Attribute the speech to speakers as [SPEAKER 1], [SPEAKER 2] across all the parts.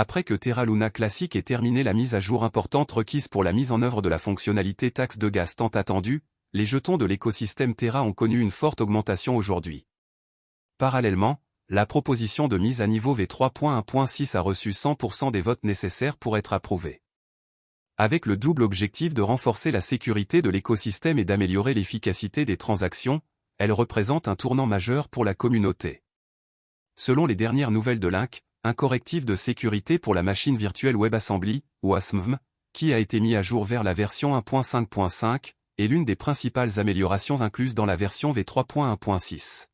[SPEAKER 1] Après que Terra Luna Classic ait terminé la mise à jour importante requise pour la mise en œuvre de la fonctionnalité taxe de gaz tant attendue, les jetons de l'écosystème Terra ont connu une forte augmentation aujourd'hui. Parallèlement, la proposition de mise à niveau V3.1.6 a reçu 100% des votes nécessaires pour être approuvée. Avec le double objectif de renforcer la sécurité de l'écosystème et d'améliorer l'efficacité des transactions, elle représente un tournant majeur pour la communauté. Selon les dernières nouvelles de Link, un correctif de sécurité pour la machine virtuelle WebAssembly, ou ASMVM, qui a été mis à jour vers la version 1.5.5, est l'une des principales améliorations incluses dans la version V3.1.6.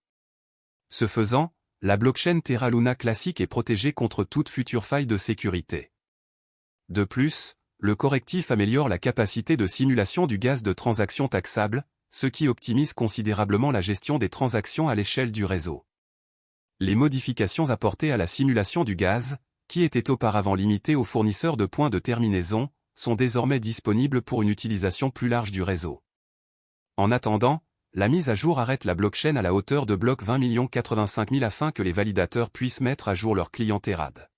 [SPEAKER 1] Ce faisant, la blockchain Terra Luna Classic est protégée contre toute future faille de sécurité. De plus, le correctif améliore la capacité de simulation du gaz de transaction taxable, ce qui optimise considérablement la gestion des transactions à l'échelle du réseau. Les modifications apportées à la simulation du gaz, qui étaient auparavant limitées aux fournisseurs de points de terminaison, sont désormais disponibles pour une utilisation plus large du réseau. En attendant, la mise à jour arrête la blockchain à la hauteur de bloc 20 085 000 afin que les validateurs puissent mettre à jour leur client Terrad.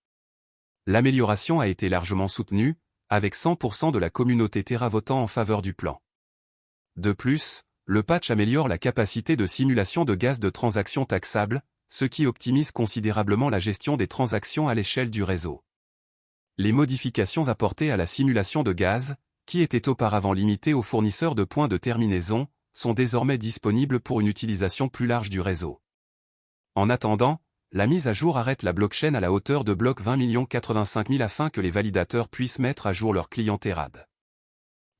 [SPEAKER 1] L'amélioration a été largement soutenue, avec 100% de la communauté Terra votant en faveur du plan. De plus, le patch améliore la capacité de simulation de gaz de transaction taxable, ce qui optimise considérablement la gestion des transactions à l'échelle du réseau. Les modifications apportées à la simulation de gaz, qui étaient auparavant limitées aux fournisseurs de points de terminaison, sont désormais disponibles pour une utilisation plus large du réseau. En attendant, la mise à jour arrête la blockchain à la hauteur de bloc 20 085 000 afin que les validateurs puissent mettre à jour leur client Terrad.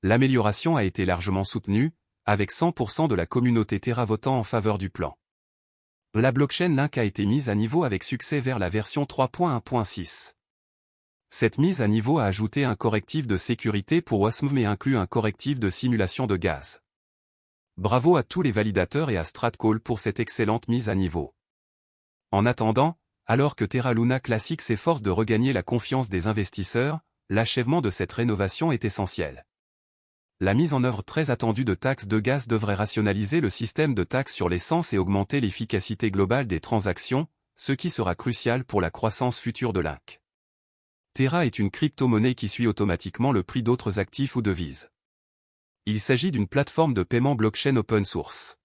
[SPEAKER 1] L'amélioration a été largement soutenue, avec 100% de la communauté Terra votant en faveur du plan. La blockchain Link a été mise à niveau avec succès vers la version 3.1.6. Cette mise à niveau a ajouté un correctif de sécurité pour WASM et inclut un correctif de simulation de gaz. Bravo à tous les validateurs et à Stratcall pour cette excellente mise à niveau. En attendant, alors que Terra Luna Classic s'efforce de regagner la confiance des investisseurs, l'achèvement de cette rénovation est essentiel. La mise en œuvre très attendue de taxes de gaz devrait rationaliser le système de taxes sur l'essence et augmenter l'efficacité globale des transactions, ce qui sera crucial pour la croissance future de Link. Terra est une crypto-monnaie qui suit automatiquement le prix d'autres actifs ou devises. Il s'agit d'une plateforme de paiement blockchain open source.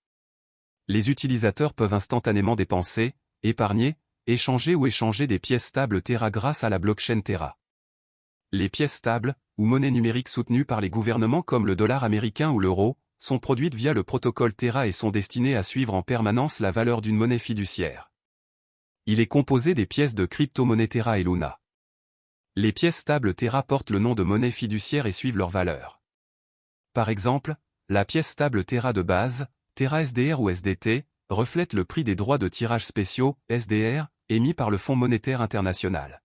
[SPEAKER 1] Les utilisateurs peuvent instantanément dépenser, épargner, échanger ou échanger des pièces stables Terra grâce à la blockchain Terra. Les pièces stables, ou monnaies numériques soutenues par les gouvernements comme le dollar américain ou l'euro, sont produites via le protocole Terra et sont destinées à suivre en permanence la valeur d'une monnaie fiduciaire. Il est composé des pièces de crypto-monnaie Terra et Luna. Les pièces stables Terra portent le nom de monnaie fiduciaire et suivent leur valeur. Par exemple, la pièce stable Terra de base, Terra SDR ou SDT, reflète le prix des droits de tirage spéciaux, SDR, émis par le Fonds monétaire international.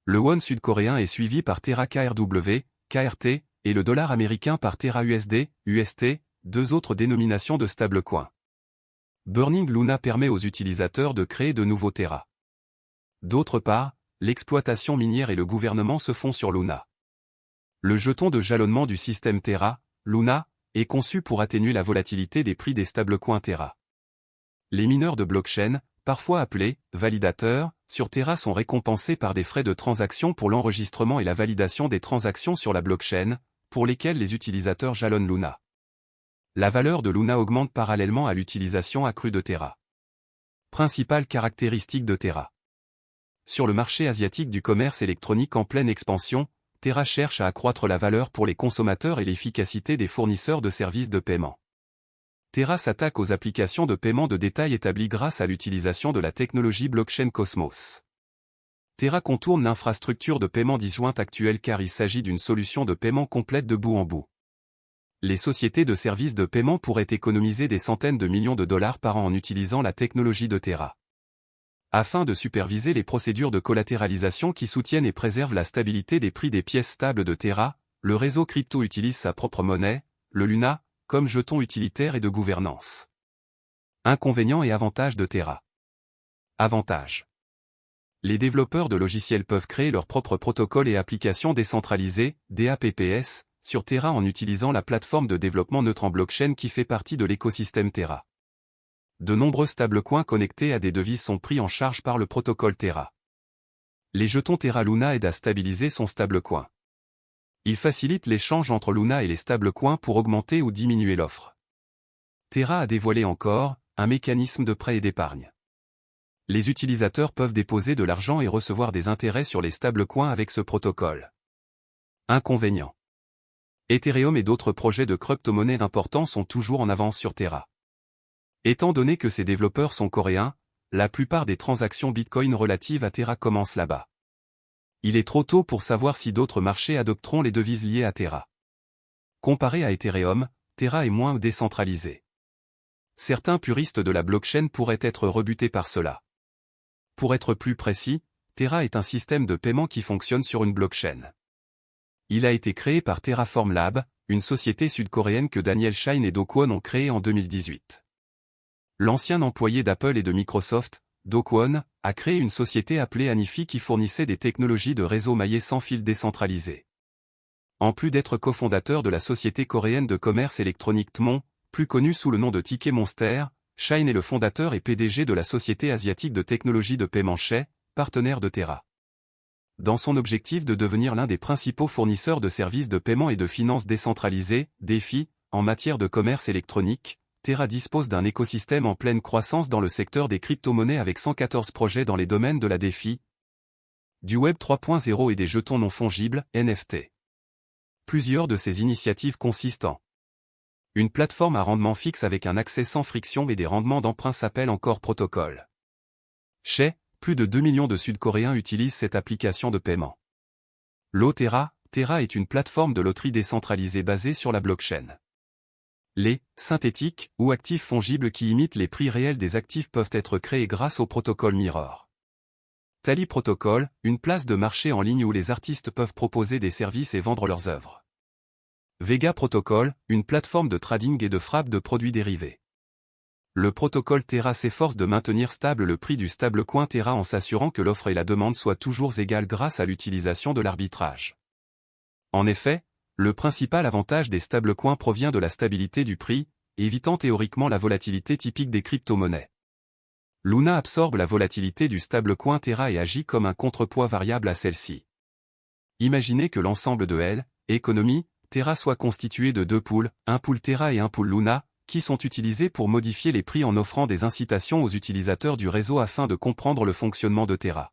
[SPEAKER 1] Le won sud-coréen est suivi par Terra KRW, KRT, et le dollar américain par Terra USD, UST, deux autres dénominations de stablecoin. Burning Luna permet aux utilisateurs de créer de nouveaux Terra. D'autre part, l'exploitation minière et le gouvernement se font sur Luna. Le jeton de jalonnement du système Terra, Luna, est conçu pour atténuer la volatilité des prix des stablecoins Terra. Les mineurs de blockchain, parfois appelés validateurs, sur Terra sont récompensés par des frais de transaction pour l'enregistrement et la validation des transactions sur la blockchain, pour lesquels les utilisateurs jalonnent Luna. La valeur de Luna augmente parallèlement à l'utilisation accrue de Terra. Principales caractéristiques de Terra. Sur le marché asiatique du commerce électronique en pleine expansion, Terra cherche à accroître la valeur pour les consommateurs et l'efficacité des fournisseurs de services de paiement. Terra s'attaque aux applications de paiement de détail établies grâce à l'utilisation de la technologie blockchain Cosmos. Terra contourne l'infrastructure de paiement disjointe actuelle car il s'agit d'une solution de paiement complète de bout en bout. Les sociétés de services de paiement pourraient économiser des centaines de millions de dollars par an en utilisant la technologie de Terra. Afin de superviser les procédures de collatéralisation qui soutiennent et préservent la stabilité des prix des pièces stables de Terra, le réseau crypto utilise sa propre monnaie, le Luna, comme jeton utilitaire et de gouvernance. Inconvénients et avantages de Terra. Avantages. Les développeurs de logiciels peuvent créer leurs propres protocoles et applications décentralisées, DApps, sur Terra en utilisant la plateforme de développement neutre en blockchain qui fait partie de l'écosystème Terra. De nombreux stablecoins connectés à des devises sont pris en charge par le protocole Terra. Les jetons Terra Luna aident à stabiliser son stablecoin. Ils facilitent l'échange entre Luna et les stablecoins pour augmenter ou diminuer l'offre. Terra a dévoilé encore un mécanisme de prêt et d'épargne. Les utilisateurs peuvent déposer de l'argent et recevoir des intérêts sur les stablecoins avec ce protocole. Inconvénient. Ethereum et d'autres projets de crypto-monnaie importants sont toujours en avance sur Terra. Étant donné que ces développeurs sont coréens, la plupart des transactions Bitcoin relatives à Terra commencent là-bas. Il est trop tôt pour savoir si d'autres marchés adopteront les devises liées à Terra. Comparé à Ethereum, Terra est moins décentralisé. Certains puristes de la blockchain pourraient être rebutés par cela. Pour être plus précis, Terra est un système de paiement qui fonctionne sur une blockchain. Il a été créé par Terraform Lab, une société sud-coréenne que Daniel Shine et Do Kwon ont créée en 2018. L'ancien employé d'Apple et de Microsoft, Do Kwon, a créé une société appelée Anifi qui fournissait des technologies de réseau maillé sans fil décentralisé. En plus d'être cofondateur de la société coréenne de commerce électronique Tmon, plus connue sous le nom de Ticket Monster, Shine est le fondateur et PDG de la société asiatique de technologie de paiement Shay, partenaire de Terra. Dans son objectif de devenir l'un des principaux fournisseurs de services de paiement et de finances décentralisées, DeFi, en matière de commerce électronique, Terra dispose d'un écosystème en pleine croissance dans le secteur des crypto-monnaies avec 114 projets dans les domaines de la DeFi, du Web 3.0 et des jetons non fongibles, NFT. Plusieurs de ces initiatives consistent en une plateforme à rendement fixe avec un accès sans friction et des rendements d'emprunt s'appelle encore protocole. Shay, plus de 2 millions de Sud-Coréens utilisent cette application de paiement. Terra est une plateforme de loterie décentralisée basée sur la blockchain. Les synthétiques ou actifs fongibles qui imitent les prix réels des actifs peuvent être créés grâce au protocole Mirror. Tally Protocol, une place de marché en ligne où les artistes peuvent proposer des services et vendre leurs œuvres. Vega Protocol, une plateforme de trading et de frappe de produits dérivés. Le protocole Terra s'efforce de maintenir stable le prix du stablecoin Terra en s'assurant que l'offre et la demande soient toujours égales grâce à l'utilisation de l'arbitrage. En effet, le principal avantage des stablecoins provient de la stabilité du prix, évitant théoriquement la volatilité typique des crypto-monnaies. Luna absorbe la volatilité du stablecoin Terra et agit comme un contrepoids variable à celle-ci. Imaginez que l'ensemble de L, économie, Terra soit constitué de deux pools, un pool Terra et un pool Luna, qui sont utilisés pour modifier les prix en offrant des incitations aux utilisateurs du réseau afin de comprendre le fonctionnement de Terra.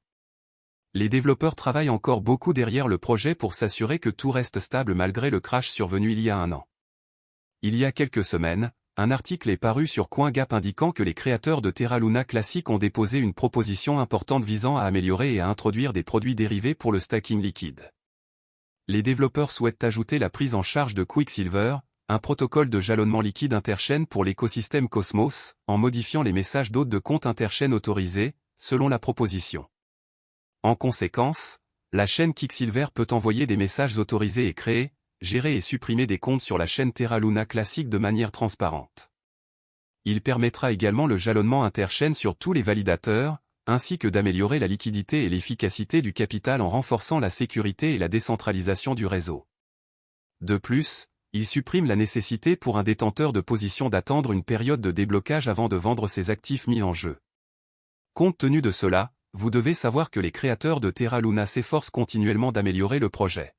[SPEAKER 1] Les développeurs travaillent encore beaucoup derrière le projet pour s'assurer que tout reste stable malgré le crash survenu il y a un an. Il y a quelques semaines, un article est paru sur CoinGap indiquant que les créateurs de Terra Luna Classic ont déposé une proposition importante visant à améliorer et à introduire des produits dérivés pour le stacking liquide. Les développeurs souhaitent ajouter la prise en charge de Quicksilver, un protocole de jalonnement liquide interchaîne pour l'écosystème Cosmos, en modifiant les messages d'hôtes de compte interchaîne autorisés, selon la proposition. En conséquence, la chaîne Quicksilver peut envoyer des messages autorisés et créer, gérer et supprimer des comptes sur la chaîne Terra Luna Classic de manière transparente. Il permettra également le jalonnement interchaîne sur tous les validateurs, ainsi que d'améliorer la liquidité et l'efficacité du capital en renforçant la sécurité et la décentralisation du réseau. De plus, il supprime la nécessité pour un détenteur de position d'attendre une période de déblocage avant de vendre ses actifs mis en jeu. Compte tenu de cela, vous devez savoir que les créateurs de Terra Luna s'efforcent continuellement d'améliorer le projet.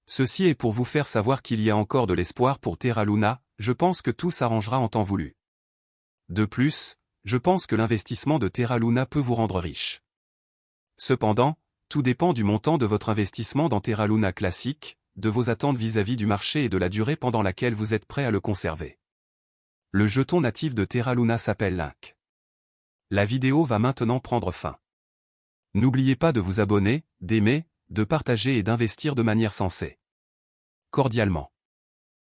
[SPEAKER 1] Ceci est pour vous faire savoir qu'il y a encore de l'espoir pour Terra Luna, je pense que tout s'arrangera en temps voulu. De plus, je pense que l'investissement de Terra Luna peut vous rendre riche. Cependant, tout dépend du montant de votre investissement dans Terra Luna Classic, de vos attentes vis-à-vis du marché et de la durée pendant laquelle vous êtes prêt à le conserver. Le jeton natif de Terra Luna s'appelle Link. La vidéo va maintenant prendre fin. N'oubliez pas de vous abonner, d'aimer, de partager et d'investir de manière sensée. Cordialement.